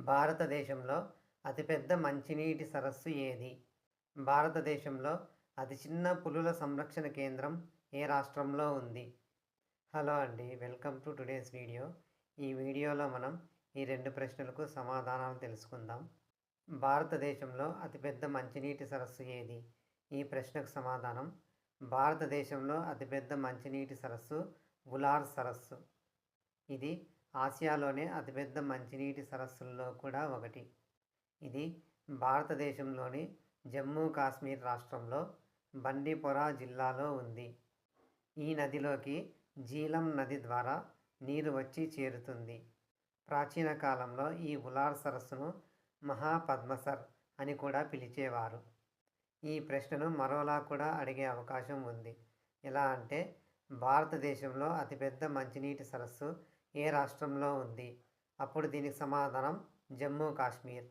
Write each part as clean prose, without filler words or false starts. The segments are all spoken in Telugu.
భారతదేశంలో అతిపెద్ద మంచినీటి సరస్సు ఏది? భారతదేశంలో అతి చిన్న పులుల సంరక్షణ కేంద్రం ఏ రాష్ట్రంలో ఉంది? హలో అండి, వెల్కమ్ టు టుడేస్ వీడియో. ఈ వీడియోలో మనం ఈ 2 ప్రశ్నలకు సమాధానాలు తెలుసుకుందాం. భారతదేశంలో అతిపెద్ద మంచినీటి సరస్సు ఏది? ఈ ప్రశ్నకు సమాధానం భారతదేశంలో అతిపెద్ద మంచినీటి సరస్సు ఉలార్ సరస్సు. ఇది ఆసియాలోనే అతిపెద్ద మంచినీటి సరస్సుల్లో కూడా ఒకటి. ఇది భారతదేశంలోని జమ్మూ కాశ్మీర్ రాష్ట్రంలో బండిపోరా జిల్లాలో ఉంది. ఈ నదిలోకి జీలం నది ద్వారా నీరు వచ్చి చేరుతుంది. ప్రాచీన కాలంలో ఈ ఉలార్ సరస్సును మహాపద్మసర్ అని కూడా పిలిచేవారు. ఈ ప్రశ్నను మరోలా కూడా అడిగే అవకాశం ఉంది. ఎలా అంటే, భారతదేశంలో అతిపెద్ద మంచినీటి సరస్సు ఏ రాష్ట్రంలో ఉంది? అప్పుడు దీనికి సమాధానం జమ్మూ కాశ్మీర్.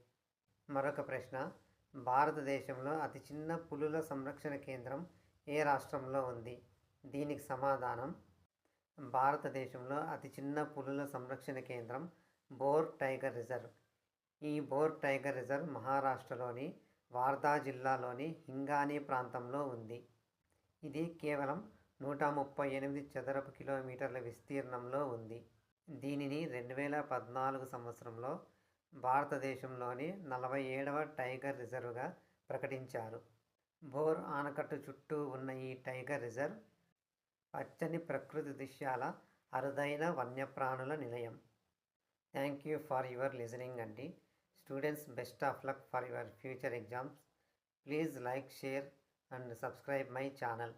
మరొక ప్రశ్న, భారతదేశంలో అతి చిన్న పులుల సంరక్షణ కేంద్రం ఏ రాష్ట్రంలో ఉంది? దీనికి సమాధానం భారతదేశంలో అతి చిన్న పులుల సంరక్షణ కేంద్రం బోర్ టైగర్ రిజర్వ్. ఈ బోర్ టైగర్ రిజర్వ్ మహారాష్ట్రలోని వార్దా జిల్లాలోని హింగానీ ప్రాంతంలో ఉంది. ఇది కేవలం 138 చదరపు కిలోమీటర్ల విస్తీర్ణంలో ఉంది. దీనిని 2014 సంవత్సరంలో భారతదేశంలోని 47వ టైగర్ రిజర్వ్గా ప్రకటించారు. బోర్ ఆనకట్ట చుట్టూ ఉన్న ఈ టైగర్ రిజర్వ్ పచ్చని ప్రకృతి దృశ్యాల అరుదైన వన్యప్రాణుల నిలయం. Thank you for your listening అండి. Students, best of luck for your future exams. Please like, share and subscribe my channel.